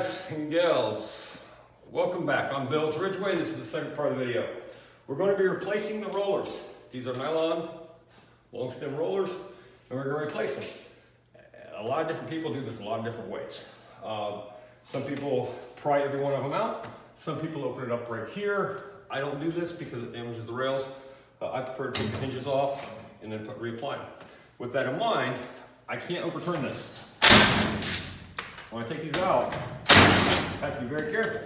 guys and gals, welcome back. I'm Bill Ridgway. This is the second part of the video. We're going to be replacing the rollers. These are nylon long stem rollers, and we're going to replace them. A lot of different people do this a lot of different ways. Some people pry every one of them out. Some people open it up right here. I don't do this because it damages the rails. I prefer to take the hinges off and then reapply them. With that in mind, I can't overturn this. When I take these out, I have to be very careful.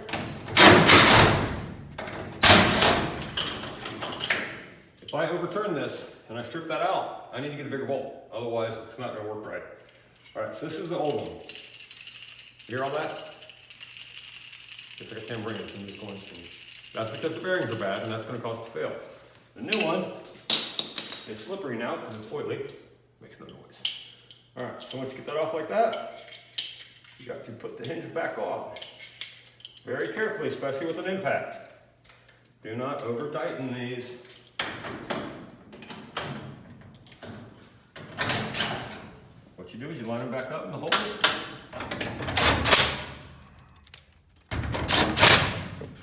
If I overturn this and I strip that out, I need to get a bigger bolt. Otherwise, it's not going to work right. All right, so this is the old one. You hear all that? It's like a tambourine with the music going through. That's because the bearings are bad, and that's going to cause it to fail. The new one is slippery now because it's oily. Makes no noise. All right, so once you get that off like that, you got to put the hinge back on. Very carefully, especially with an impact. Do not over tighten these. What you do is you line them back up in the holes.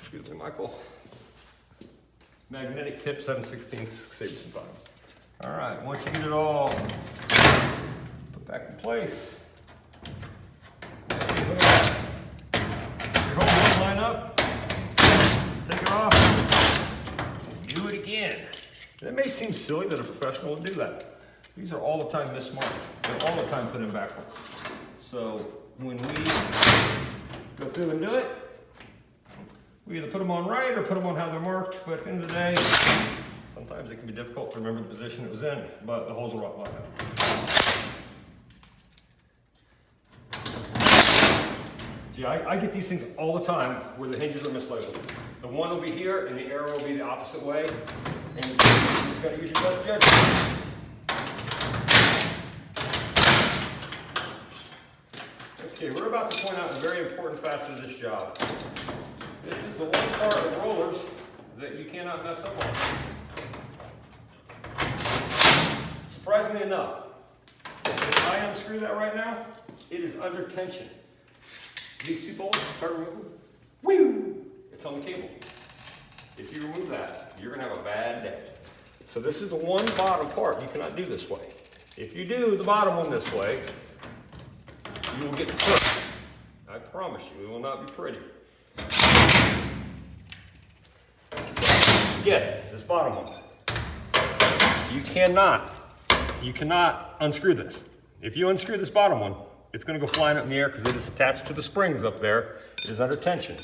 Excuse me, Michael. Magnetic tip 7/16 saves some time. All right, once you get it all put back in place, your hose line up, take it off, do it again. And it may seem silly that a professional would do that. These are all the time mismarked. They're all the time put in backwards. So when we go through and do it, we either put them on right or put them on how they're marked, but at the end of the day, sometimes it can be difficult to remember the position it was in, but the holes will line up. Gee, I get these things all the time where the hinges are mislabeled. The one will be here and the arrow will be the opposite way, and you just gotta use your best judgment. Okay, we're about to point out a very important facet of this job. This is the one part of the rollers that you cannot mess up on. Surprisingly enough, if I unscrew that right now, it is under tension. These two bolts, if I remove them, whoo, it's on the cable. If you remove that, you're gonna have a bad day. So this is the one bottom part you cannot do this way. If you do the bottom one this way, you will get hurt. I promise you, it will not be pretty. Again, this bottom one. You cannot unscrew this. If you unscrew this bottom one, it's going to go flying up in the air because it is attached to the springs up there. It is under tension.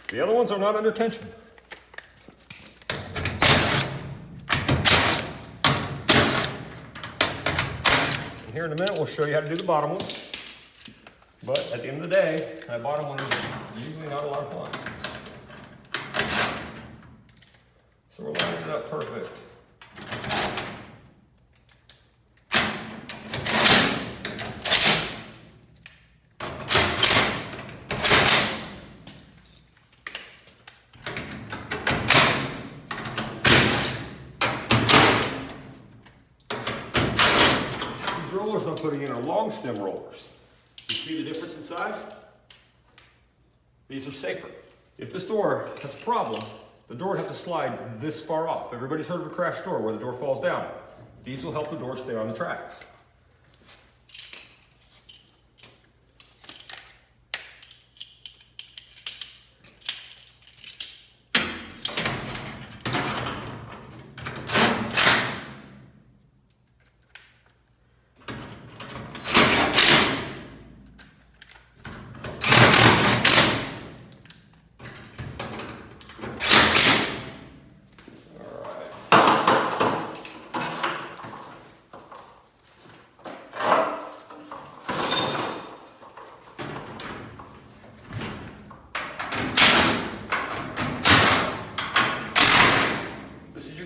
The other ones are not under tension. And here in a minute, we'll show you how to do the bottom one. But at the end of the day, that bottom one is usually not a lot of fun. So we're lining it up perfect. These rollers I'm putting in are long stem rollers. You see the difference in size? These are safer. If this door has a problem, the door would have to slide this far off. Everybody's heard of a crash door where the door falls down. These will help the door stay on the tracks.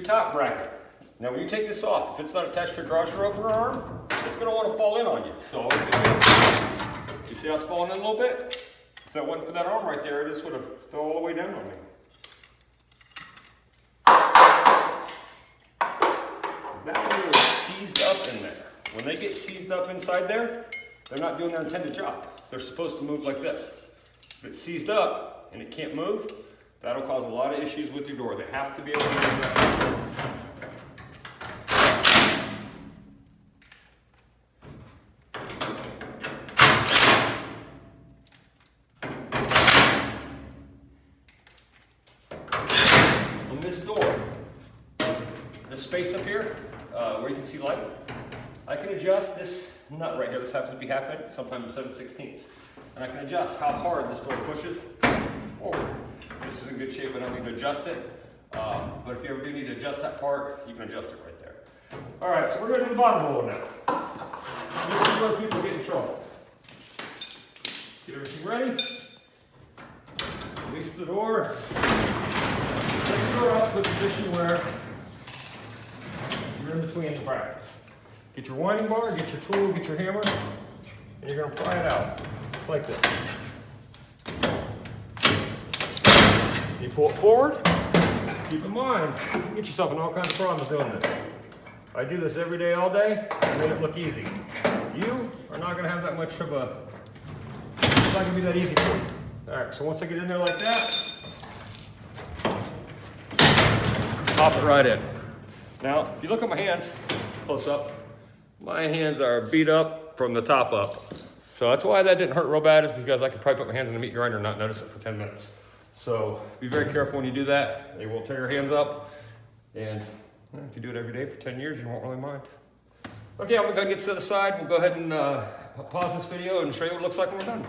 Top bracket. Now when you take this off, if it's not attached to your garage door opener arm, it's going to want to fall in on you. So you see how it's falling in a little bit? If that wasn't for that arm right there, it just would have fell all the way down on me. That one was seized up in there. When they get seized up inside there, they're not doing their intended job. They're supposed to move like this. If it's seized up and it can't move, that'll cause a lot of issues with your door. They have to be able to move that. On this door, this space up here, where you can see light, I can adjust this nut right here. This happens to be half inch, sometimes 7/16. And I can adjust how hard this door pushes forward. This is in good shape, I don't need to adjust it. But if you ever do need to adjust that part, you can adjust it right there. All right, so we're gonna do the bottom roller now. This is where people get in trouble. Get everything ready. Release the door. Take the door up to a position where you're in between the brackets. Get your winding bar, get your tool, get your hammer, and you're gonna pry it out, just like this. You pull it forward. Keep in mind, you can get yourself in all kinds of problems doing this. I do this every day, all day, and made it look easy. You are not gonna have that much of a, it's not gonna be that easy for you. All right, so once I get in there like that, pop it right in. Now, if you look at my hands, close up, my hands are beat up from the top up. So that's why that didn't hurt real bad, is because I could probably put my hands in the meat grinder and not notice it for 10 minutes. So be very careful when you do that. They will tear your hands up. And if you do it every day for 10 years, you won't really mind. Okay, I'm gonna go ahead and get to the side. We'll go ahead and pause this video and show you what it looks like when we're done.